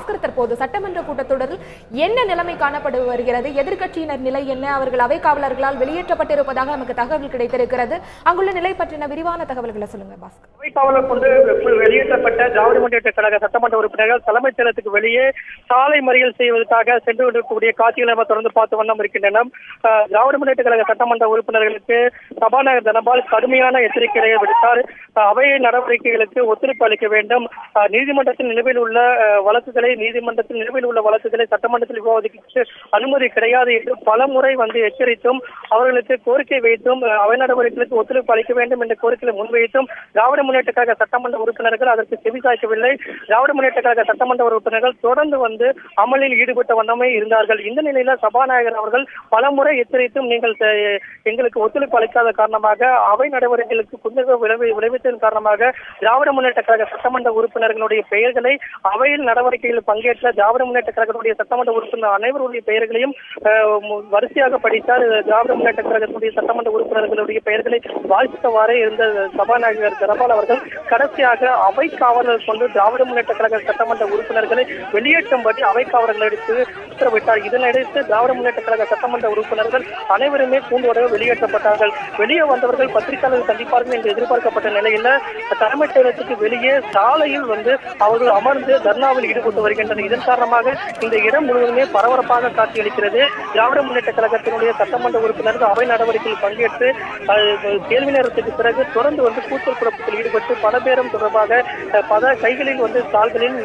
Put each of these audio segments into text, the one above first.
பாஸ்கர், தற்போது சட்டமன்ற கூட்டத்தொடரில் என்ன நிலைமை காணப்பட்டு வருகிறது? எதிர்க்கட்சியினர் நிலை என்ன? அவர்கள் அவை காவலர்களால் வெளியேற்றப்பட்டிருப்பதாக நமக்கு தகவல் கிடைத்திருக்கிறது. அங்குள்ள நிலை பற்றின விரிவான தகவல்களை சொல்லுங்க பாஸ்கர். அவை காவலர் கொண்டு வெளியேற்றப்பட்ட திராவிட முன்னேற்ற கழக சட்டமன்ற உறுப்பினர்கள் தலைமைச் செயலகத்துக்கு வெளியே சாலை மறியல் செய்வதற்காக சென்று கொண்டிருக்கக்கூடிய காட்சிகளை நம்ம தொடர்ந்து பார்த்து வண்ணம் இருக்கின்றன. திராவிட முன்னேற்ற கழக சட்டமன்ற உறுப்பினர்களுக்கு சபாநாயகர் தனபால் கடுமையான எச்சரிக்கையை விடுத்தார். அவை நடவடிக்கைகளுக்கு ஒத்துழைப்பு அளிக்க வேண்டும். நீதிமன்றத்தில் நிலுவையில் உள்ள வழக்குகளை சட்டமன்றத்தில் விவாதிக்க அனுமதி கிடையாது என்று பல முறை எச்சரித்தும் அவர்களுக்கு கோரிக்கை வைத்தும் அவை நடவடிக்கைகளுக்கு ஒத்துழைப்பு அளிக்க வேண்டும் என்ற கோரிக்கையை முன்வைத்தும் திராவிட முன்னேற்ற கழக சட்டமன்ற உறுப்பினர்கள் அதற்கு செவிசாய்க்கவில்லை. திராவிட முன்னேற்ற கழக சட்டமன்ற உறுப்பினர்கள் தொடர்ந்து அமலில் ஈடுபட்ட வண்ணமே இருந்தார்கள். இந்த நிலையில சபாநாயகர் அவர்கள் பல முறை எச்சரித்தும் நீங்கள் எங்களுக்கு ஒத்துழைப்பு அளிக்காத காரணமாக அவை நடவடிக்கைகளுக்கு குந்தகம் விளைவித்ததன் காரணமாக திராவிட முன்னேற்ற கழக சட்டமன்ற உறுப்பினர்களுடைய பெயர்களை அவையில் நடவடிக்கைகளில் பங்கேற்ற திராவிட முன்னேற்ற கழகத்துடைய சட்டமன்ற உறுப்பினர் அனைவருடைய பெயர்களையும் வரிசையாக படித்தார். திராவிட முன்னேற்ற கழகத்துடைய சட்டமன்ற உறுப்பினர்களுடைய பெயர்களை வாசித்தவாறே இருந்த சபாநாயகர் தனபால் அவர்கள் கடைசியாக அவை காவலர் கொண்டு திராவிட முன்னேற்ற கழக சட்டமன்ற உறுப்பினர்களை வெளியேற்றும்படி அவை காவலர்களுக்கு உத்தரவிட்டார். இதனையடுத்து திராவிட முன்னேற்ற கழக சட்டமன்ற உறுப்பினர்கள் அனைவருமே கூண்டோடு வெளியேற்றப்பட்டார்கள். வெளியே வந்தவர்கள் பத்திரிகையாளர்கள் சந்திப்பார்கள் என்று எதிர்பார்க்கப்பட்ட நிலையில் தலைமைச் செயலகத்துக்கு வெளியே சாலையில் அவர்கள் அமர்ந்து தர்ணாவில் ஈடுபட்டு வருகின்றனர். இதன் காரணமாக இந்த இடம் முழுவதுமே பரபரப்பாக காட்சியளிக்கிறது. திராவிட முன்னேற்ற கழகத்தினுடைய சட்டமன்ற உறுப்பினர்கள் அவை நடவடிக்கையில் பங்கேற்று கேள்வி நேரத்துக்கு பிறகு தொடர்ந்து கூச்சல் குழப்பத்தில் ஈடுபட்டு பல பேரும் தொடர்பாக பல கைகளில் தாள்களில்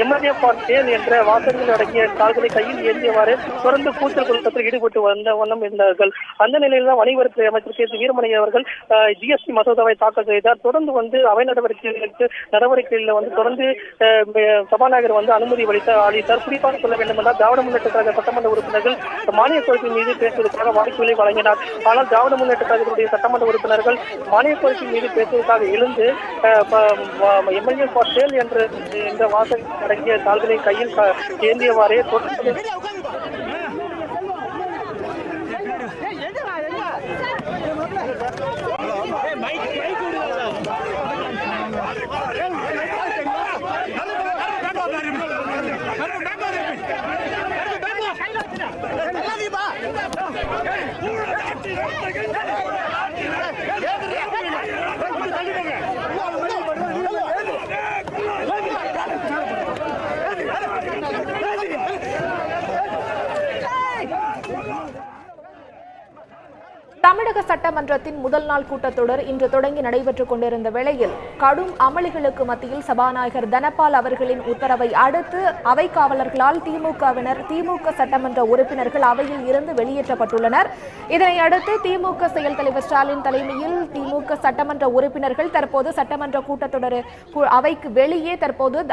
எம்எல்ஏ ஃபார் சேல் என்ற வாசகங்கள் அடங்கிய தாள்களை கையில் ஏந்தியவாறு தொடர்ந்து கூச்சல் குழப்பத்தில் ஈடுபட்டு வந்த வண்ணம் இருந்தார்கள். அந்த நிலையில் தான் வணிகவரித்துறை அமைச்சர் கே சி வீரமணி அவர்கள் ஜிஎஸ்டி மசோதாவை தாக்கல் செய்தார். தொடர்ந்து அவை நடவடிக்கைகளில் தொடர்ந்து சபாநாயகர் அனுமதி அளித்தார். குறிப்பாக சொல்ல வேண்டும் என்றால் திராவிட முன்னேற்ற கழக சட்டமன்ற உறுப்பினர்கள் மானிய கோரிக்கை மீது பேசுவதற்காக வாய்ப்புகளை வழங்கினார். ஆனால் திராவிட முன்னேற்ற கழகத்துடைய சட்டமன்ற உறுப்பினர்கள் மானிய கோரிக்கை மீது பேசுவதற்காக எழுந்து எம்எல்ஏ ஃபார் சேல் என்ற வாசகம் அடங்கிய தாள்களை கையில் ஏந்தியவாறே தொடர்ந்து தமிழக சட்டமன்றத்தின் முதல் நாள் கூட்டத்தொடர் இன்று தொடங்கி நடைபெற்றுக் கொண்டிருந்த வேளையில் கடும் அமளிகளுக்கு மத்தியில் சபாநாயகர் தனபால் அவர்களின் உத்தரவை அடுத்து அவை காவலர்களால் திமுக சட்டமன்ற உறுப்பினர்கள் அவையில் இருந்து வெளியேற்றப்பட்டுள்ளனர். இதனை அடுத்து திமுக செயல் தலைவர் ஸ்டாலின் தலைமையில் திமுக சட்டமன்ற உறுப்பினர்கள் தற்போது சட்டமன்ற கூட்டத்தொடர் அவைக்கு வெளியே தற்போது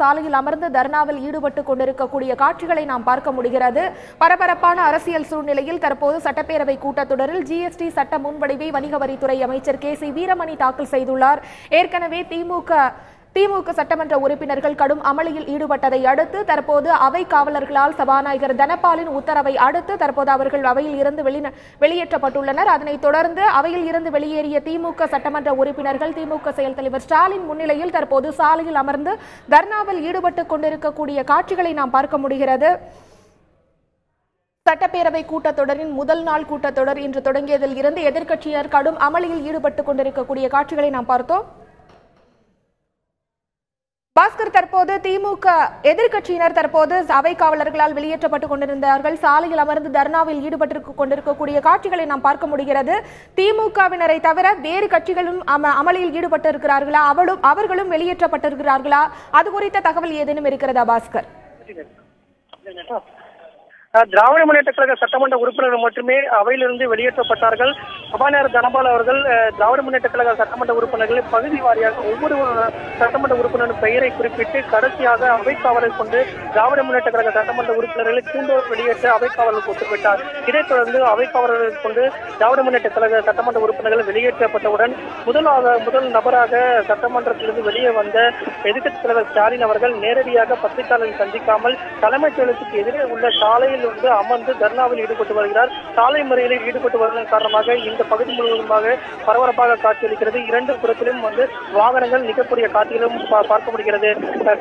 சாலையில் அமர்ந்து தர்ணாவில் ஈடுபட்டுக் கொண்டிருக்கக்கூடிய காட்சிகளை நாம் பார்க்க முடிகிறது. பரபரப்பான அரசியல் சூழ்நிலையில் தற்போது சட்டப்பேரவை கூட்டத்தொடரில் ஜிஎஸ்டி சட்ட முன்வடிவை வணிக வரித்துறை அமைச்சர் கே சி வீரமணி தாக்கல் செய்துள்ளார். ஏற்கனவே திமுக சட்டமன்ற உறுப்பினர்கள் கடும் அமளியில் ஈடுபட்டதை அடுத்து தற்போது அவை காவலர்களால் சபாநாயகர் தனபாலின் உத்தரவை அடுத்து தற்போது அவர்கள் அவையில் இருந்து வெளியேற்றப்பட்டுள்ளனர். அதனைத் தொடர்ந்து அவையில் இருந்து வெளியேறிய திமுக சட்டமன்ற உறுப்பினர்கள் திமுக செயல் தலைவர் ஸ்டாலின் முன்னிலையில் தற்போது சாலையில் அமர்ந்து தர்ணாவில் ஈடுபட்டுக் கொண்டிருக்கக்கூடிய காட்சிகளை நாம் பார்க்க முடிகிறது. சட்டப்பேரவை கூட்டத்தொடரின் முதல் நாள் கூட்டத்தொடர் இன்று தொடங்கியதில் இருந்து எதிர்க்கட்சியினர் கடும் அமளியில் ஈடுபட்டுக் கொண்டிருக்கக்கூடிய காட்சிகளை நாம் பார்த்தோம். பாஸ்கர், தற்போது திமுக எதிர்க்கட்சியினர் தற்போது அவை காவலர்களால் வெளியேற்றப்பட்டுக் கொண்டிருந்தார்கள். சாலையில் அமர்ந்து தர்ணாவில் ஈடுபட்டு கொண்டிருக்கக்கூடிய காட்சிகளை நாம் பார்க்க முடிகிறது. திமுகவினரை தவிர வேறு கட்சிகளும் அமளியில் ஈடுபட்டிருக்கிறார்களா? அவர்களும் வெளியேற்றப்பட்டிருக்கிறார்களா? அது குறித்த தகவல் ஏதேனும் இருக்கிறதா பாஸ்கர்? திராவிட முன்னேற்ற கழக சட்டமன்ற உறுப்பினர்கள் மட்டுமே அவையிலிருந்து வெளியேற்றப்பட்டார்கள். சபாநாயகர் தனபால் அவர்கள் திராவிட முன்னேற்ற கழக சட்டமன்ற உறுப்பினர்களை பகுதி வாரியாக ஒவ்வொரு சட்டமன்ற உறுப்பினரின் பெயரை குறிப்பிட்டு கடைசியாக அவை காவலர் கொண்டு திராவிட முன்னேற்ற கழக சட்டமன்ற உறுப்பினர்களை கூண்டோடு வெளியேற்ற அவை காவலருக்கு உத்தரவிட்டார். இதைத் தொடர்ந்து அவை காவலர்களை கொண்டு திராவிட முன்னேற்ற கழக சட்டமன்ற உறுப்பினர்கள் வெளியேற்றப்பட்டவுடன் முதல் நபராக சட்டமன்றத்திலிருந்து வெளியே வந்த எதிர்க்கட்சித் தலைவர் ஸ்டாலின் அவர்கள் நேரடியாக பத்திரிகையாளர்களை சந்திக்காமல் தலைமைச் செயலகத்துக்கு எதிரே உள்ள சாலையில் இடத்தில் வந்து அமர்ந்து தர்ணாவில் ஈடுபட்டு வருகிறார். சாலை மறியலில் ஈடுபட்டு வருவதன் காரணமாக இந்த பகுதி முழுவதுமாக பரபரப்பாக காட்சியளிக்கிறது. இரண்டு புறத்திலும் வந்து வாகனங்கள் நிற்கக்கூடிய காட்சிகளும் பார்க்க முடிகிறது.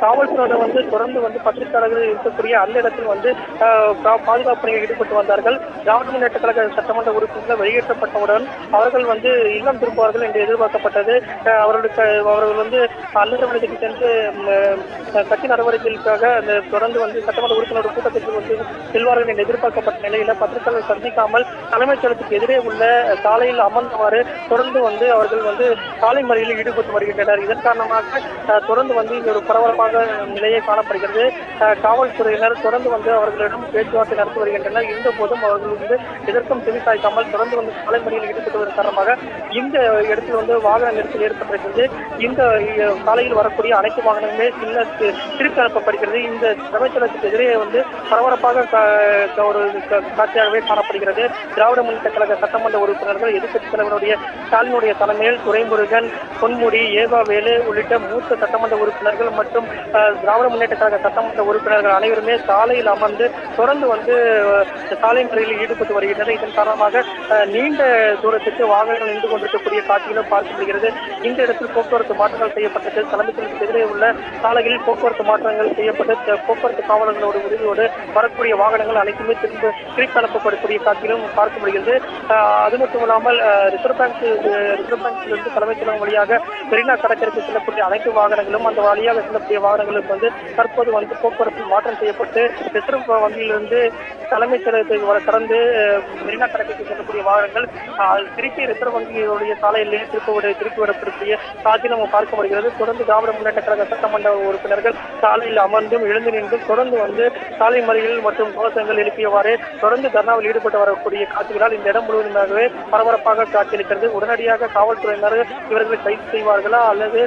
காவல்துறையினர் வந்து தொடர்ந்து வந்து பத்திரிகையாளர்கள் இருக்கக்கூடிய அந்த இடத்தில் வந்து பாதுகாப்பு பணியில் ஈடுபட்டு வந்தார்கள். திராவிட முன்னேற்ற கழக சட்டமன்ற உறுப்பினர்கள் வெளியேற்றப்பட்டவுடன் அவர்கள் வந்து இல்லம் திரும்புவார்கள் என்று எதிர்பார்க்கப்பட்டது. அவர்கள் வந்து அலுவலகத்துக்கு சென்று கட்சி நடவடிக்கைகளுக்காக தொடர்ந்து வந்து சட்டமன்ற உறுப்பினர் கூட்டத்திற்கு வந்து செல்வார்கள் என்று எதிர்பார்க்கப்பட்ட நிலையில பத்திரிகையாளர் சந்திக்காமல் தலைமைச் செயலகத்துக்கு எதிரே உள்ள சாலையில் அமர்ந்தவாறு தொடர்ந்து வந்து அவர்கள் வந்து சாலை மறியலில் ஈடுபட்டு வருகின்றனர். இதன் காரணமாக தொடர்ந்து வந்து இங்கு ஒரு பரபரப்பாக நிலையே காணப்படுகிறது. காவல்துறையினர் தொடர்ந்து வந்து அவர்களிடம் பேச்சுவார்த்தை நடத்தி வருகின்றனர். இருந்த போதும் அவர்கள் வந்து எதற்கும் செவிசாய்க்காமல் தொடர்ந்து வந்து சாலை மறியலில் ஈடுபட்டுவதன் காரணமாக இந்த இடத்தில் வந்து வாகன நெரிசல் ஏற்பட்டிருக்கிறது. இந்த சாலையில் வரக்கூடிய அனைத்து வாகனங்களுமே திருப்பி அனுப்பப்படுகிறது. இந்த தலைமைச்சலத்துக்கு எதிரே வந்து பரபரப்பாக ஒரு காட்சியாகவே காணப்படுகிறது. திராவிட முன்னேற்ற கழக சட்டமன்ற உறுப்பினர்கள் எதிர்க்கட்சித் தலைவருடைய ஸ்டாலினுடைய தலைமையில் துரைமுருகன், பொன்முடி, ஏகாவேலு உள்ளிட்ட மூத்த சட்டமன்ற உறுப்பினர்கள் மற்றும் திராவிட முன்னேற்ற கழக சட்டமன்ற உறுப்பினர்கள் அனைவருமே சாலையில் அமர்ந்து தொடர்ந்து வந்து சாலை மறியலில் ஈடுபட்டு வருகின்றனர். இதன் காரணமாக நீண்ட தூரத்துக்கு வாகனங்கள் நின்று கொண்டிருக்கக்கூடிய காட்சிகளும் பார்க்க முடிகிறது. இந்த இடத்தில் போக்குவரத்து மாற்றங்கள் செய்யப்பட்டது. தலைமைச் செயலகத்துக்கு எதிரே உள்ள சாலைகளில் போக்குவரத்து மாற்றங்கள் செய்யப்பட்டு போக்குவரத்து காவலர்களோட உதவியோடு வரக்கூடிய வாகனங்கள் அனைத்துமே திருப்பி அனுப்பப்படக்கூடிய காட்சிகளும் பார்க்க முடிகிறது. அது மட்டும் இல்லாமல் ரிசர்வ் பேங்கிலிருந்து தலைமைச் செயலகம் வழியாக மெரினா கடற்கரைக்கு செல்லக்கூடிய அனைத்து வாகனங்களும் அந்த வழியாக செல்லக்கூடிய வாகனங்களுக்கு வந்து தற்போது வந்து போக்குவரத்து மாற்றம் செய்யப்பட்டு ரிசர்வ் வங்கியிலிருந்து தலைமைச் செயலகத்தை கடந்து மெரினா கடற்கரைக்கு செல்லக்கூடிய வாகனங்கள் திருப்பி ரிசர்வ் வங்கியுடைய சாலையிலேயே திருப்பிவிடக்கூடிய காட்சி நம்ம பார்க்க முடிகிறது. தொடர்ந்து திராவிட முன்னேற்ற கழக சட்டமன்ற உறுப்பினர்கள் சாலையில் அமர்ந்தும் எழுந்து நின்றும் தொடர்ந்து வந்து சாலை மறியல் மற்றும் கோஷங்கள் எழுப்பியவாறே தொடர்ந்து தர்ணாவில் ஈடுபட்டு வரக்கூடிய காட்சிகளால் இந்த இடம் முழுவதுமாகவே பரபரப்பாக காட்சியளிக்கிறது. உடனடியாக காவல்துறையினர் இவர்களை கைது செய்வார்களா அல்லது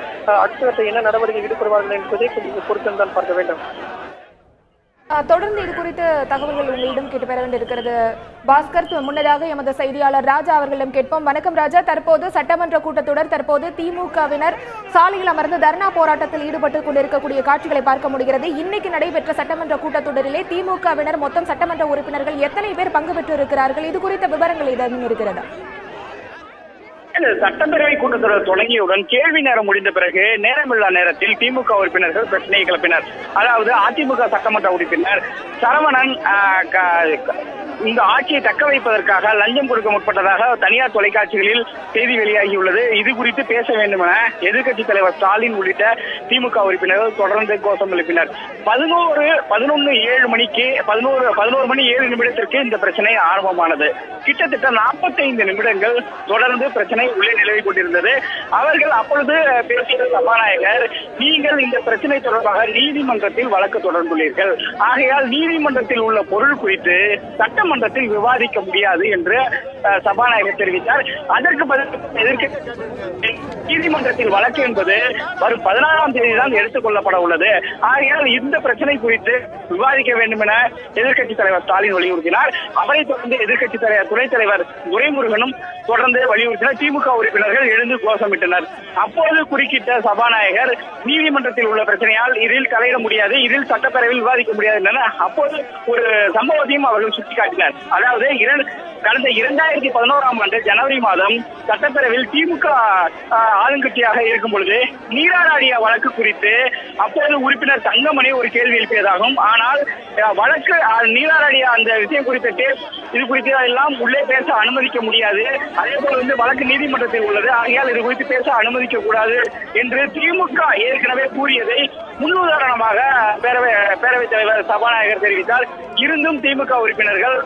அடுத்த என்ன நடவடிக்கை ஈடுபடுவார்கள் என்பதை கொஞ்சம் பொறுத்திருந்தான் பார்க்க வேண்டும். தொடர்ந்து இது குறித்து தகவல்கள் உங்களிடம் கேட்டு பெற வேண்டியிருக்கிறது பாஸ்கர். முன்னதாக எமது செய்தியாளர் ராஜா அவர்களிடம் கேட்போம். வணக்கம் ராஜா. தற்போது சட்டமன்ற கூட்டத்தொடர், தற்போது திமுகவினர் சாலையில் அமர்ந்து தர்ணா போராட்டத்தில் ஈடுபட்டுக் கொண்டிருக்கக்கூடிய காட்சிகளை பார்க்க முடிகிறது. இன்னைக்கு நடைபெற்ற சட்டமன்ற கூட்டத்தொடரிலே திமுகவினர் மொத்தம் சட்டமன்ற உறுப்பினர்கள் எத்தனை பேர் பங்கு பெற்று இருக்கிறார்கள்? இது குறித்த விவரங்கள் ஏதாவது இருக்கிறதா? சட்டப்பேரவை கூட்டத்தொடர் தொடங்கியவுடன் கேள்வி நேரம் முடிந்த பிறகு நேரமில்லா நேரத்தில் திமுக உறுப்பினர்கள் பிரச்சனையை கிளப்பினர். அதாவது அதிமுக சட்டமன்ற உறுப்பினர் சரவணன் இந்த ஆட்சியை தக்க வைப்பதற்காக லஞ்சம் கொடுக்க முற்பட்டதாக தனியார் தொலைக்காட்சிகளில் செய்தி வெளியாகியுள்ளது. இது குறித்து பேச வேண்டும் என எதிர்க்கட்சித் தலைவர் ஸ்டாலின் உள்ளிட்ட திமுக உறுப்பினர்கள் தொடர்ந்து கோஷம் எழுப்பினர். 11 மணி 7 நிமிடத்திற்கு இந்த பிரச்சனை ஆரம்பமானது. கிட்டத்தட்ட 45 நிமிடங்கள் தொடர்ந்து பிரச்சனை உள்ளே நிலவி கொண்டிருந்தது. அவர்கள் அப்பொழுது பேசிய சபாநாயகர், நீங்கள் இந்த பிரச்சனை தொடர்பாக நீதிமன்றத்தில் வழக்கு தொடர்ந்துள்ளீர்கள், ஆகையால் நீதிமன்றத்தில் உள்ள பொருள் குறித்து சட்டமன்றத்தில் விவாதிக்க முடியாது என்று சபாநாயகர் தெரிவித்தார். அதற்கு பதில் நீதிமன்றத்தில் வழக்கு என்பது வரும் 16ஆம் தேதி தான் எடுத்துக் கொள்ளப்பட உள்ளது, ஆகையால் இந்த பிரச்சனை குறித்து விவாதிக்க வேண்டும் என எதிர்க்கட்சித் தலைவர் ஸ்டாலின் வலியுறுத்தினார். அவரை தொடர்ந்து எதிர்க்கட்சித் துணைத் தலைவர் துரைமுருகனும் தொடர்ந்து வலியுறுத்தினார். திமுக உறுப்பினர்கள் எழுந்து கோஷமிட்டனர். அப்போது குறுக்கிட்ட சபாநாயகர், நீதிமன்றத்தில் உள்ள பிரச்சனையால் இதில் தலையிட முடியாது, இதில் சட்டப்பேரவையில் விவாதிக்க முடியாது என அப்போது ஒரு சம்பவத்தையும் அவர்கள் சுட்டிக்காட்டினர். அதாவது கடந்த 2011ஆம் ஆண்டு ஜனவரி மாதம் சட்டப்பேரவையில் திமுக ஆளுங்கட்சியாக இருக்கும் பொழுது நீராடாடிய வழக்கு குறித்து அப்போது உறுப்பினர் தங்கமணி ஒரு கேள்வி எழுப்பியதாகும். ஆனால் வழக்கு நீராடாடிய அந்த விஷயம் குறித்த இது குறித்து எல்லாம் உள்ளே பேச அனுமதிக்க முடியாது, அதே போல வந்து வழக்கு நீதிமன்றத்தில் உள்ளது, ஆகையால் இது குறித்து பேச அனுமதிக்க கூடாது என்று திமுக ஏற்கனவே கூறியதை முன்னுதாரணமாக பேரவைத் தலைவர் சபாநாயகர் தெரிவித்தார். இருந்தும் திமுக உறுப்பினர்கள்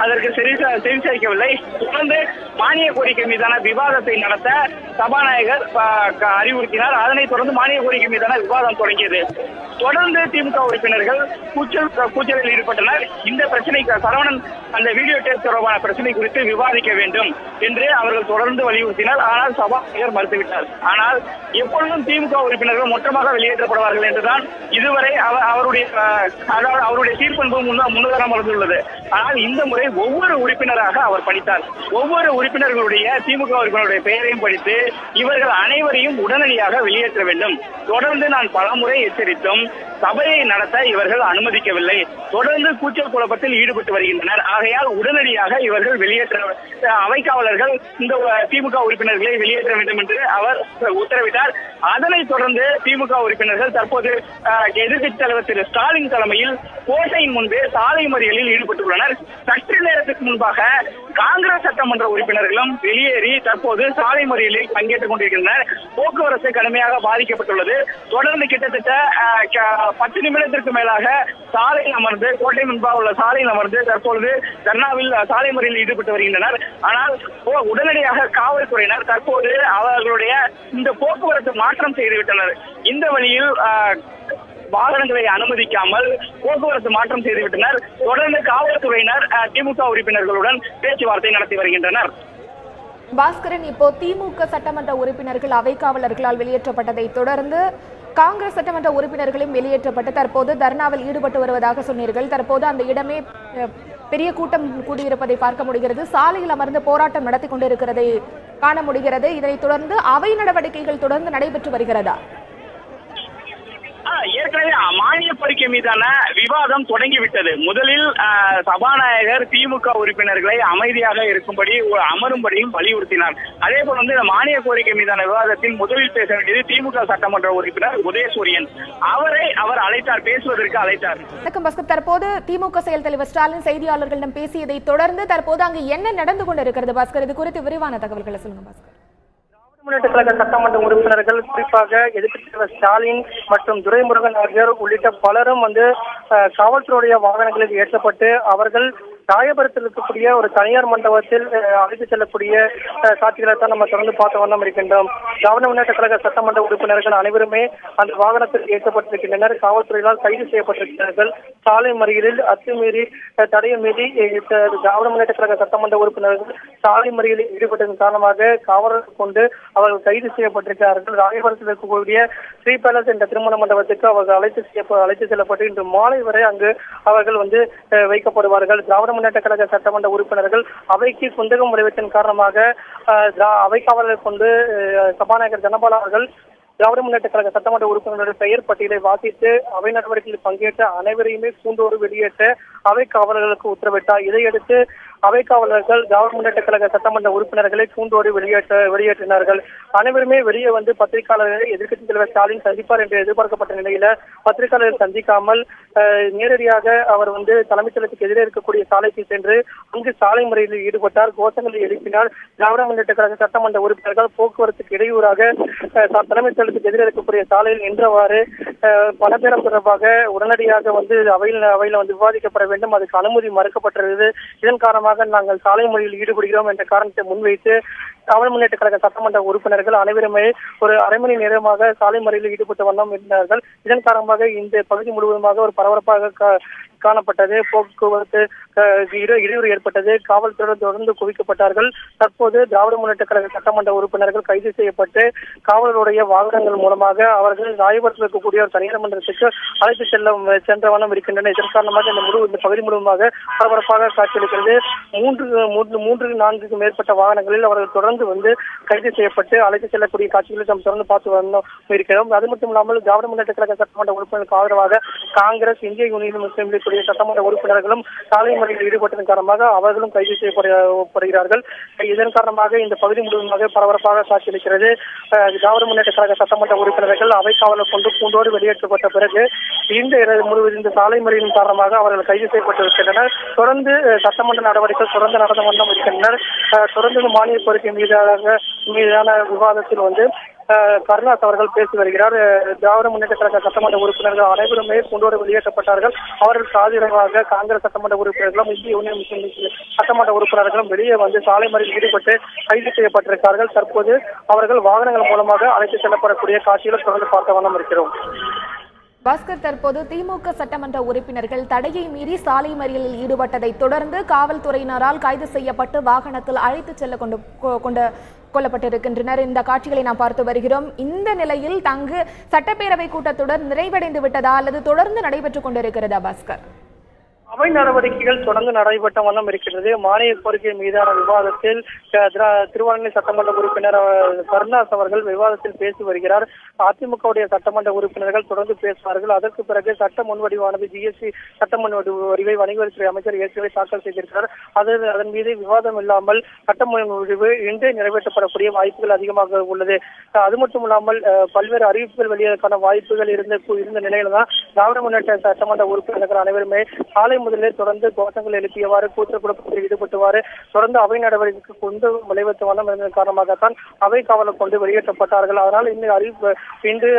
அதற்கு செவிசாய்க்கவில்லை. தொடர்ந்து மானிய கோரிக்கை மீதான விவாதத்தை நடத்த சபாநாயகர் அறிவுறுத்தினார். அதனைத் தொடர்ந்து மானிய கோரிக்கை மீதான விவாதம் தொடங்கியது. தொடர்ந்து திமுக உறுப்பினர்கள் கூச்சலில் ஈடுபட்டனர். இந்த பிரச்சனைக்கு சரவணன் அந்த வீடியோ டேப் தொடர்பான பிரச்சனை குறித்து விவாதிக்க வேண்டும் என்று அவர்கள் தொடர்ந்து வலியுறுத்தினர். ஆனால் சபாநாயகர் மறுத்துவிட்டார். ஆனால் எப்பொழுதும் திமுக உறுப்பினர்கள் மொத்தமாக வெளியேற்றப்படுவார்கள் என்றுதான் இதுவரை அவர் அவருடைய தீர்ப்பென்பது முன்னுதாரணம் இருந்துள்ளது. ஆனால் இந்த முறை ஒவ்வொரு உறுப்பினராக அவர் படித்தார். ஒவ்வொரு உறுப்பினர்களுடைய திமுக உறுப்பினருடைய பெயரையும் படித்து இவர்கள் அனைவரையும் உடனடியாக வெளியேற்ற வேண்டும். தொடர்ந்து நான் பலமுறை எச்சரித்தும் சபையை நடத்த இவர்கள் அனுமதிக்கவில்லை. தொடர்ந்து கூச்சல் குழப்பத்தில் ஈடுபட்டு வருகின்றனர். ஆகையால் உடனடியாக இவர்கள் வெளியேற்ற அவைக்காவலர்கள் இந்த திமுக உறுப்பினர்களை வெளியேற்ற வேண்டும் என்று அவர் உத்தரவிட்டார். அதனைத் தொடர்ந்து திமுக உறுப்பினர்கள் தற்போது எதிர்க்கட்சித் தலைவர் திரு ஸ்டாலின் தலைமையில் கோட்டையின் முன்பே சாலை மறியலில் ஈடுபட்டுள்ளனர். சற்று நேரத்துக்கு முன்பாக காங்கிரஸ் சட்டமன்ற உறுப்பினர்களும் வெளியேறி தற்போது சாலை மறியலில் பங்கேற்றுக் கொண்டிருக்கின்றனர். போக்குவரத்து கடுமையாக பாதிக்கப்பட்டுள்ளது. தொடர்ந்து கிட்டத்தட்ட 10 நிமிடத்திற்கு மேலாக சாலையில் அமர்ந்து கோட்டை முன்பாக உள்ள சாலையில் அமர்ந்து தற்பொழுது தர்ணாவில் சாலை மறியலில் ஈடுபட்டு வருகின்றனர். ஆனால் உடனடியாக காவல்துறையினர் தற்போது அவர்களுடைய இந்த போக்குவரத்து மாற்றம் செய்துவிட்டனர். இந்த வழியில் வாகனங்களை அனுமதிக்காமல் போக்குவரத்து மாற்றம் செய்துவிட்டனர். தொடர்ந்து காவல்துறையினர் திமுக உறுப்பினர்களுடன் பேச்சுவார்த்தை நடத்தி வருகின்றனர். பாஸ்கரன், இப்போ திமுக சட்டமன்ற உறுப்பினர்கள் அவைக்காவலர்களால் வெளியேற்றப்பட்டதை தொடர்ந்து காங்கிரஸ் சட்டமன்ற உறுப்பினர்களும் வெளியேற்றப்பட்டு தற்போது தர்ணாவில் ஈடுபட்டு வருவதாக சொன்னீர்கள். தற்போது அந்த இடமே பெரிய கூட்டம் கூடியிருப்பதை பார்க்க முடிகிறது. சாலையில் அமர்ந்து போராட்டம் நடத்தி கொண்டிருக்கிறதை காண முடிகிறது. இதனைத் தொடர்ந்து அவை நடவடிக்கைகள் தொடர்ந்து நடைபெற்று வருகிறதா? ஏற்கனவே மானிய கோரிக்கை மீதான விவாதம் தொடங்கிவிட்டது. முதலில் சபாநாயகர் திமுக உறுப்பினர்களை அமைதியாக இருக்கும்படி அமரும்படியும் வலியுறுத்தினார். அதே போல இந்த மானிய கோரிக்கை மீதான விவாதத்தில் முதலில் பேச வேண்டியது திமுக சட்டமன்ற உறுப்பினர் உதயசூரியன். அவர் அழைத்தார், பேசுவதற்கு அழைத்தார். வணக்கம் பாஸ்கர். தற்போது திமுக செயல் தலைவர் ஸ்டாலின் செய்தியாளர்களிடம் பேசியதை தொடர்ந்து தற்போது அங்கு என்ன நடந்து கொண்டிருக்கிறது பாஸ்கர்? இது குறித்து விரிவான தகவல்களை சொல்லுங்க பாஸ்கர். முன்னேற்ற கழக சட்டமன்ற உறுப்பினர்கள், குறிப்பாக எதிர்க்கட்சித் தலைவர் ஸ்டாலின் மற்றும் துரைமுருகன் ஆகியோர் உள்ளிட்ட பலரும் காவல்துறையுடைய வாகனங்களில் ஏற்றப்பட்டு அவர்கள் ராயபுரத்தில் இருக்கக்கூடிய ஒரு தனியார் மண்டபத்தில் அழைத்து செல்லக்கூடிய காட்சிகளை தான் நம்ம தொடர்ந்து பார்த்த வண்ணம் இருக்கின்றோம். திராவிட முன்னேற்ற கழக சட்டமன்ற உறுப்பினர்கள் அனைவருமே அந்த வாகனத்தில் ஏற்றப்பட்டிருக்கின்றனர். காவல்துறையினால் கைது செய்யப்பட்டிருக்கிறார்கள். சாலை மறியலில் அத்துமீறி தடையை மீறி திராவிட முன்னேற்ற கழக சட்டமன்ற உறுப்பினர்கள் சாலை மறியலில் ஈடுபட்டதன் காரணமாக காவலர்கள் கொண்டு அவர்கள் கைது செய்யப்பட்டிருக்கிறார்கள். ராயபுரத்தில் இருக்கக்கூடிய ஸ்ரீ பேலஸ் என்ற திருமண மண்டபத்துக்கு அவர்கள் அழைத்து செல்லப்பட்டு இன்று மாலை வரை அங்கு அவர்கள் வைக்கப்படுவார்கள். திராவிட முன்னேற்ற கழக சட்டமன்ற உறுப்பினர்கள் அவைக்கு குந்தகம் விளைவித்தன் காரணமாக அவை காவலர்கள் கொண்டு சபாநாயகர் தனபால் அவர்கள் திராவிட முன்னேற்ற கழக சட்டமன்ற உறுப்பினர்களுடைய பெயர் பட்டியலை வாசித்து அவை நடவடிக்கையில் பங்கேற்ற அனைவரையுமே கூண்டோடு வெளியேற்ற அவை காவலர்களுக்கு உத்தரவிட்டார். இதையடுத்து அவை காவலர்கள் திராவிட முன்னேற்ற கழக சட்டமன்ற உறுப்பினர்களை கூண்டோடு வெளியேற்றினார்கள். அனைவருமே வெளியே பத்திரிகையாளர்களை எதிர்க்கட்சித் தலைவர் ஸ்டாலின் சந்திப்பார் என்று எதிர்பார்க்கப்பட்ட நிலையில பத்திரிகையாளர்கள் சந்திக்காமல் நேரடியாக அவர் தலைமைச் செயலகத்துக்கு எதிரே இருக்கக்கூடிய சாலைக்கு சென்று அங்கு சாலை முறையில் ஈடுபட்டார். கோஷங்களை எழுப்பினார். திராவிட முன்னேற்ற கழக சட்டமன்ற உறுப்பினர்கள் போக்குவரத்துக்கு இடையூறாக தலைமைச் செயலகத்துக்கு எதிரே இருக்கக்கூடிய சாலையில் நின்றவாறு பணப்பேரம் தொடர்பாக உடனடியாக அவையில் விவாதிக்கப்பட வேண்டும். அதுக்கு அனுமதி மறுக்கப்பட்டிருந்தது. இதன் காரணமாக நாங்கள் சாலை மறியலில் ஈடுபடுகிறோம் என்ற காரணத்தை முன்வைத்து திராவிட முன்னேற்ற கழக சட்டமன்ற உறுப்பினர்கள் அனைவருமே ஒரு அரை மணி நேரமாக சாலை மறியலில் ஈடுபட்ட வண்ணம் இருந்தார்கள். இதன் காரணமாக இந்த பகுதி முழுவதுமாக ஒரு பரபரப்பாக காணப்பட்டது. போக்குவரத்து இடையூறு ஏற்பட்டது. காவல்துறையினர் தொடர்ந்து குவிக்கப்பட்டார்கள். தற்போது திராவிட முன்னேற்ற கழக சட்டமன்ற உறுப்பினர்கள் கைது செய்யப்பட்டு காவலருடைய வாகனங்கள் மூலமாக அவர்கள் ராயபுரத்தில் இருக்கக்கூடிய ஒரு தனியார் மன்றத்துக்கு அழைத்து சென்ற வண்ணம் இருக்கின்றனர். இதன் காரணமாக இந்த பகுதி முழுவதுமாக பரபரப்பாக காட்சியளிக்கிறது. 3-4க்கும் மேற்பட்ட வாகனங்களில் அவர்கள் தொடர்ந்து கைது செய்யப்பட்டு அழைத்து செல்லக்கூடிய காட்சிகளை நாம் தொடர்ந்து பார்த்து வந்தோம் இருக்கிறோம். அது மட்டும் இல்லாமல் திராவிட முன்னேற்ற கழக சட்டமன்ற உறுப்பினருக்கு ஆதரவாக காங்கிரஸ், இந்திய யூனியன் முஸ்லீம் லீக் சட்டமன்ற உறுப்பினர்களும் சாலை மறியலில் ஈடுபட்டதன் காரணமாக அவர்களும் கைது செய்யப்படுகிறார்கள். இதன் காரணமாக இந்த பகுதி முழுவதுமாக பரபரப்பாக காட்சியளிக்கிறது. திராவிட முன்னேற்ற கழக சட்டமன்ற உறுப்பினர்கள் அவை காவலர் கொண்டு கூண்டோடு வெளியேற்றப்பட்ட பிறகு இந்த சாலை மறியலின் காரணமாக அவர்கள் கைது செய்யப்பட்டிருக்கின்றனர். தொடர்ந்து சட்டமன்ற நடவடிக்கைகள் தொடர்ந்து நடந்த வண்ணம் இருக்கின்றனர். தொடர்ந்து மானிய கோரிக்கை மீதான விவாதத்தில் கருணாஸ் அவர்கள் பேசி வருகிறார். திராவிட முன்னேற்ற கழக சட்டமன்ற உறுப்பினர்கள் அனைவருமே கூண்டோடு வெளியேற்றப்பட்டார்கள். அவர்களுக்கு ஆதரவாக காங்கிரஸ் சட்டமன்ற உறுப்பினர்களும், இந்திய யூனியன் முஸ்லீம் லீக் சட்டமன்ற உறுப்பினர்களும் வெளியே சாலை மறியலில் ஈடுபட்டு கைது செய்யப்பட்டிருக்கிறார்கள். தற்போது அவர்கள் வாகனங்கள் மூலமாக அழைத்து செல்லப்படக்கூடிய காட்சிகளை தொடர்ந்து பார்த்த வண்ணம் இருக்கிறோம். பாஸ்கர், தற்போது திமுக சட்டமன்ற உறுப்பினர்கள் தடையை மீறி சாலை மறியலில் ஈடுபட்டதை தொடர்ந்து காவல்துறையினரால் கைது செய்யப்பட்டு வாகனத்தில் அழைத்து செல்ல கொல்லப்பட்டிருக்கின்றனர். இந்த காட்சிகளை நாம் பார்த்து வருகிறோம். இந்த நிலையில் தங்கு சட்டப்பேரவை கூட்டத்தொடர் நிறைவடைந்து விட்டதா அல்லது தொடர்ந்து நடைபெற்றுக் கொண்டிருக்கிறதா பாஸ்கர்? அவை நடவடிக்கைகள் தொடர்ந்து நடைபெற்ற வண்ணம் இருக்கிறது. மானிய கோரிக்கை மீதான விவாதத்தில் திருவாரூர் சட்டமன்ற உறுப்பினர் கருணாஸ் அவர்கள் விவாதத்தில் பேசி வருகிறார். அதிமுகவுடைய சட்டமன்ற உறுப்பினர்கள் தொடர்ந்து பேசுவார்கள். அதற்கு பிறகு சட்ட முன்வடிவானது ஜிஎஸ்டி சட்ட முன்வடிவை வணிக வரித்துறை அமைச்சர் ஏற்கனவே தாக்கல் செய்திருக்கிறார். அதன் மீது விவாதம் இல்லாமல் சட்ட முன்வடிவு இன்றே நிறைவேற்றப்படக்கூடிய வாய்ப்புகள் அதிகமாக உள்ளது. அது மட்டும் இல்லாமல் பல்வேறு அறிவிப்புகள் வெளியேறக்கான வாய்ப்புகள் இருந்த நிலையில தான் திராவிட முன்னேற்ற சட்டமன்ற உறுப்பினர்கள் அனைவருமே காலை முதலில் தொடர்ந்து கோஷங்கள் எழுப்பியவாறு கூச்ச குழப்பத்தில் ஈடுபட்டுவாறு தொடர்ந்து அவை நடவடிக்கைக்கு கொண்டு விளைவித்த வண்ணம் இருந்ததன் காரணமாகத்தான் அவை காவலர் கொண்டு வெளியேற்றப்பட்டார்கள். அதனால் இன்று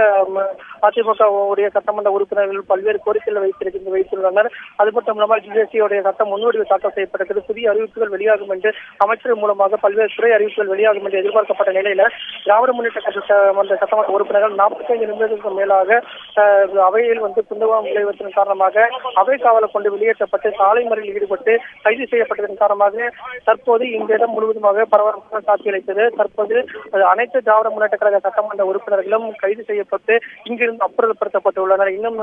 அதிமுக உடைய சட்டமன்ற உறுப்பினர்கள் பல்வேறு கோரிக்கைகளை வைத்துள்ளனர். அது மட்டும் இல்லாமல் ஜிஎஸ்டியுடைய சட்ட முன்வடிவு தாக்கல் செய்யப்பட்டிருக்கிறது. புதிய அறிவிப்புகள் வெளியாகும் என்று அமைச்சர் மூலமாக பல்வேறு துறை அறிவிப்புகள் வெளியாகும் என்று எதிர்பார்க்கப்பட்ட நிலையில திராவிட முன்னேற்ற சட்டமன்ற உறுப்பினர்கள் 45 நிமிடங்களுக்கு மேலாக அவையில் குந்தகம் விளைவித்ததன் காரணமாக அவை காவலர் கொண்டு வெளியேற்றப்பட்டு சாலை மறியலில் ஈடுபட்டு கைது செய்யப்பட்டதன் காரணமாக தற்போது இந்த இடம் முழுவதுமாக பரபரப்பாக காட்சியளித்தது. தற்போது அனைத்து திராவிட முன்னேற்ற கழக சட்டமன்ற உறுப்பினர்களும் கைது செய்யப்பட்டு இங்கிருந்து அப்புறப்படுத்தப்பட்டுள்ளனர். இன்னும்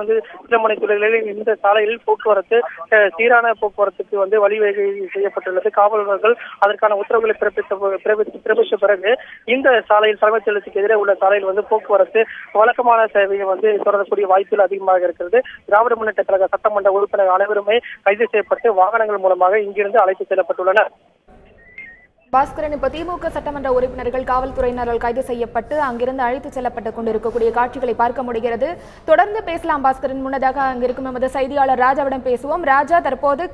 சிலமணி துறைகளில் இந்த சாலையில் போக்குவரத்து சீரான போக்குவரத்துக்கு வழிவகை செய்யப்பட்டுள்ளது. காவலர்கள் அதற்கான உத்தரவுகளை பிறப்பித்த பிறகு இந்த சாலையில் தலைமைச் செயலகத்துக்கு எதிரே உள்ள சாலையில் போக்குவரத்து வழக்கமான சேவையை தொடரக்கூடிய வாய்ப்புகள் அதிகமாக இருக்கிறது. திராவிட முன்னேற்ற கழக சட்டமன்ற உறுப்பினர் அனைவருமே கைது செய்யப்பட்டு வாகனங்கள் மூலமாக இங்கிருந்து அழைத்து செல்லப்பட்டுள்ளனர். பாஸ்கரன், இப்ப திமுக சட்டமன்ற உறுப்பினர்கள் காவல்துறையினரால் கைது செய்யப்பட்டு அங்கிருந்து அழைத்து செல்லப்பட்டுக் கொண்டிருக்கக்கூடிய காட்சிகளை பார்க்க முடிகிறது. தொடர்ந்து பேசலாம் பாஸ்கரன். முன்னதாக அங்கிருக்கும் எமது செய்தியாளர் ராஜாவிடம் பேசுவோம். ராஜா, தற்போது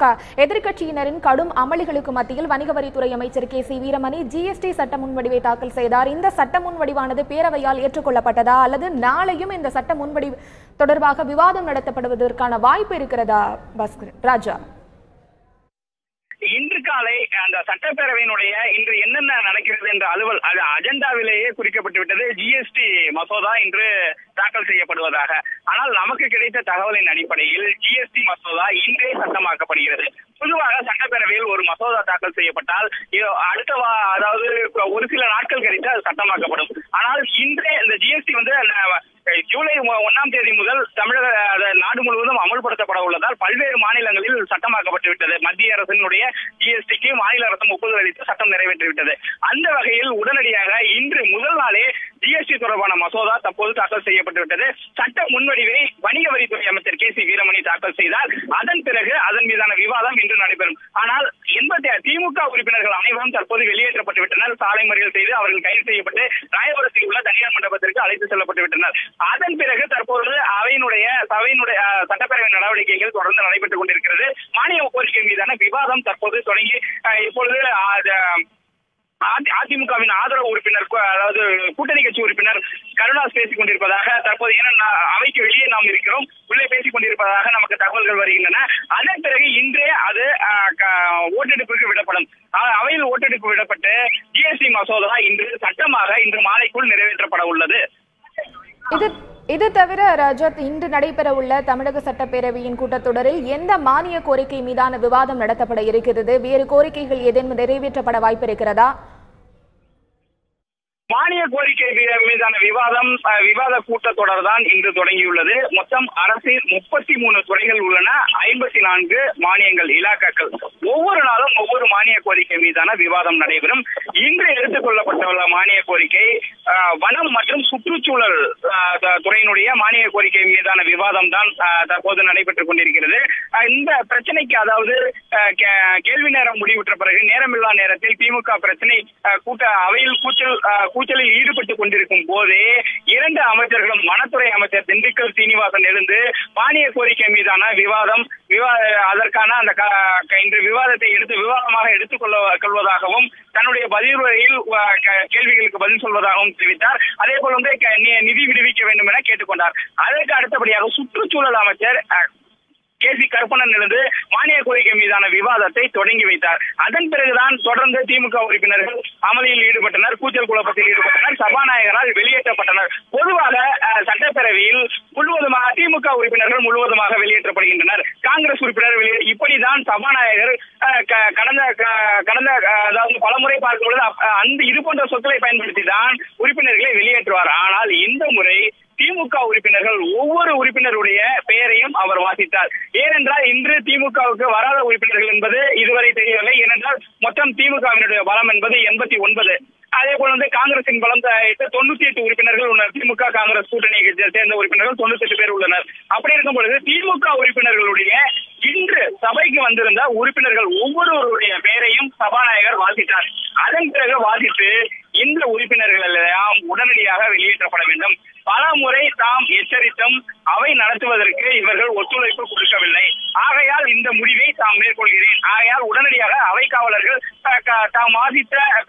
எதிர்க்கட்சியினரின் கடும் அமளிகளுக்கு மத்தியில் வணிக வரித்துறை அமைச்சர் கே.சி. வீரமணி ஜிஎஸ்டி சட்ட முன்வடிவை தாக்கல் செய்தார். இந்த சட்ட முன்வடிவானது பேரவையால் ஏற்றுக்கொள்ளப்பட்டதா அல்லது நாளையும் இந்த சட்ட முன்வடிவு தொடர்பாக விவாதம் நடத்தப்படுவதற்கான வாய்ப்பு இருக்கிறதா பாஸ்கரன்? ராஜா, இன்று காலை அந்த சட்டப்பேரவையினுடைய இன்று என்னென்ன நடக்கிறது என்ற அஜெண்டாவிலேயே குறிக்கப்பட்டு விட்டது. ஜிஎஸ்டி மசோதா இன்று தாக்கல் செய்யப்படுவதாக. ஆனால் நமக்கு கிடைத்த தகவலின் அடிப்படையில் ஜிஎஸ்டி மசோதா இன்றே சட்டமாக்கப்படுகிறது. பொதுவாக சட்டப்பேரவையில் ஒரு மசோதா தாக்கல் செய்யப்பட்டால் அதாவது ஒரு சில நாட்கள் கழித்து அது சட்டமாக்கப்படும். ஆனால் இன்றே இந்த ஜிஎஸ்டி ஜூலை 1ஆம் தேதி முதல் தமிழக நாடு முழுவதும் அமல்படுத்தப்பட உள்ளதால் பல்வேறு மாநிலங்களில் சட்டமாக்கப்பட்டு விட்டது. மத்திய அரசினுடைய ஜிஎஸ்டிக்கு மாநில அரசு ஒப்புதல் அளித்து சட்டம் நிறைவேற்றிவிட்டது. அந்த வகையில் உடனடியாக இன்று முதல் நாளே ஜிஎஸ்டி தொடர்பான மசோதா தற்போது தாக்கல் செய்யப்பட்டு விட்டது. சட்ட முன்வடிவை வணிக வரித்துறை அமைச்சர் கே.சி. வீரமணி தாக்கல் செய்தார். அதன் பிறகு அதன் மீதான விவாதம் இன்று நடைபெறும். ஆனால் திமுக உறுப்பினர்கள் அனைவரும் தற்போது வெளியேற்றப்பட்டு விட்டனர். சாலை மறியல் செய்து அவர்கள் கைது செய்யப்பட்டு ராயபுரத்தில் உள்ள தனியார் மண்டபத்திற்கு அழைத்து செல்லப்பட்டு விட்டனர். அதன் பிறகு தற்போது சபையினுடைய சட்டப்பேரவை நடவடிக்கைகள் தொடர்ந்து நடைபெற்றுக் கொண்டிருக்கிறது. மானிய கோரிக்கை மீதான விவாதம் தற்போது தொடங்கி இப்பொழுது அதிமுகவின் ஆதரவு உறுப்பினர், அதாவது கூட்டணி கட்சி உறுப்பினர் கருணாஸ் பேசிக் கொண்டிருப்பதாக தற்போது அவைக்கு வெளியே நாம் இருக்கிறோம், உள்ளே பேசிக் கொண்டிருப்பதாக நமக்கு தகவல்கள் வருகின்றன. அதன் பிறகு இன்றே அது ஓட்டெடுப்புக்கு விடப்படும். அவையில் ஓட்டெடுப்பு விடப்பட்டு ஜிஎஸ்டி மசோதா இன்று மாலைக்குள் நிறைவேற்றப்பட உள்ளது. இது தவிர ரஜத், இன்று நடைபெற உள்ள தமிழக சட்டப்பேரவையின் கூட்டத்தொடரில் எந்த மானிய கோரிக்கை மீதான விவாதம் நடத்தப்பட இருக்கிறது? வேறு கோரிக்கைகள் ஏதேனும் நிறைவேற்றப்பட வாய்ப்பு இருக்கிறதா? மானிய கோரிக்கை மீதான விவாத கூட்டத்தொடர் தான் இன்று தொடங்கியுள்ளது. மொத்தம் அரசின் 33 துறைகள் உள்ளன. 54 மானியங்கள், இலாக்காக்கள். ஒவ்வொரு நாளும் ஒவ்வொரு மானிய கோரிக்கை மீதான விவாதம் நடைபெறும். இன்று எடுத்துக் கொள்ளப்பட்டுள்ள மானிய கோரிக்கை வனம் மற்றும் சுற்றுச்சூழல் துறையினுடைய மானிய கோரிக்கை மீதான விவாதம் தான் தற்போது நடைபெற்றுக் கொண்டிருக்கிறது. இந்த பிரச்சனைக்கு, அதாவது கேள்வி நேரம் முடிவுற்ற பிறகு நேரமில்லா நேரத்தில் திமுக பிரச்சனை அவையில் கூச்சலில் ஈடுபட்டுக் கொண்டிருக்கும் போதே 2 அமைச்சர்களும், வனத்துறை அமைச்சர் திண்டுக்கல் சீனிவாசன் இருந்து மானிய கோரிக்கை மீதான அதற்கான இன்று விவாதத்தை விவாதமாக எடுத்துக் கொள்வதாகவும் தன்னுடைய பதிலுரையில் கேள்விகளுக்கு பதில் சொல்வதாகவும் தெரிவித்தார். அதே போல நிதி விடுவிக்க வேண்டும் என கேட்டுக்கொண்டார். அதற்கு அடுத்தபடியாக சுற்றுச்சூழல் அமைச்சர் கே.சி. கருப்பண்ணன் இருந்து மானிய கோரிக்கை மீதான விவாதத்தை தொடங்கி வைத்தார். அதன் பிறகுதான் தொடர்ந்து திமுக உறுப்பினர்கள் அமளியில் ஈடுபட்டனர், கூச்சல் குழப்பத்தில் ஈடுபட்டனர், சபாநாயகரால் வெளியேற்றப்பட்டனர். பொதுவாக சட்டப்பேரவையில் முழுவதுமாக திமுக உறுப்பினர்கள் முழுவதுமாக வெளியேற்றப்படுகின்றனர், காங்கிரஸ் உறுப்பினர் இப்படிதான் சபாநாயகர் கடந்த அதாவது பலமுறை பார்க்கும்போது அந்த இது போன்ற சொற்களை பயன்படுத்தி தான் உறுப்பினர்களை வெளியேற்றுவார். ஆனால் இந்த முறை திமுக உறுப்பினர்கள் ஒவ்வொரு உறுப்பினருடைய பெயரையும் அவர் வாசித்தார். ஏனென்றால் இன்று திமுகவுக்கு வராத உறுப்பினர்கள் என்பது இதுவரை தெரியவில்லை. ஏனென்றால் மொத்தம் திமுகவினுடைய பலம் என்பது 89. அதே போல காங்கிரசின் பலம் 98 உறுப்பினர்கள் உள்ளனர். திமுக காங்கிரஸ் கூட்டணியை சேர்ந்த உறுப்பினர்கள் 98 பேர் உள்ளனர். அப்படி இருக்கும் பொழுது திமுக உறுப்பினர்களுடைய இன்று சபைக்கு வந்திருந்த உறுப்பினர்கள் ஒவ்வொருவருடைய பெயரையும் சபாநாயகர் வாசித்தார். அதன் பிறகு வாசித்து இந்த உறுப்பினர்கள் எல்லாம் உடனடியாக வெளியேற்றப்பட வேண்டும். பல முறை தாம் எச்சரித்தும் அவை நடத்துவதற்கு இவர்கள் ஒத்துழைப்பு கொடுக்கவில்லை. ஆகையால் இந்த முடிவை தாம் மேற்கொள்கிறேன். ஆகையால் உடனடியாக அவை காவலர்கள் தாம்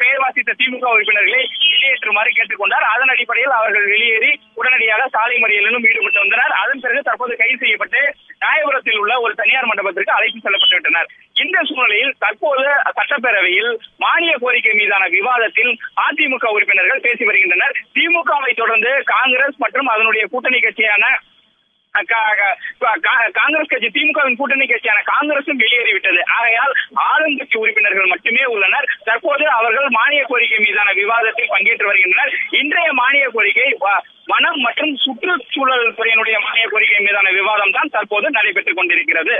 பெயர் வாசித்த திமுக உறுப்பினர்களை வெளியேற்றுமாறு கேட்டுக்கொண்டார். அதன் அடிப்படையில் அவர்கள் வெளியேறி உடனடியாக சாலை மறியலிலும் ஈடுபட்டு வந்தனர். அதன் பிறகு தற்போது கைது செய்யப்பட்டு ராயபுரத்தில் உள்ள ஒரு தனியார் மண்டபத்திற்கு அழைத்து செல்லப்பட்டு விட்டனர். இந்த சூழ்நிலையில் தற்போது சட்டப்பேரவையில் மானிய கோரிக்கை மீதான விவாதத்தில் அதிமுக உறுப்பினர்கள் பேசி வருகின்றனர். திமுகவை தொடர்ந்து காங்கிரஸ் மற்றும் அதனுடைய கூட்டணி கட்சியான காங்கிரஸ் கட்சி, திமுகவின் கூட்டணி கட்சியான காங்கிரசும் வெளியேறிவிட்டது. ஆகையால் ஆளும் கட்சி உறுப்பினர்கள் மட்டுமே உள்ளனர். தற்போது அவர்கள் மானிய கோரிக்கை மீதான விவாதத்தில் பங்கேற்று வருகின்றனர். இன்றைய மானிய கோரிக்கை வனம் மற்றும் சுற்றுச்சூழல் துறையினுடைய மானிய கோரிக்கை மீதான விவாதம் தான் தற்போது நடைபெற்றுக் கொண்டிருக்கிறது.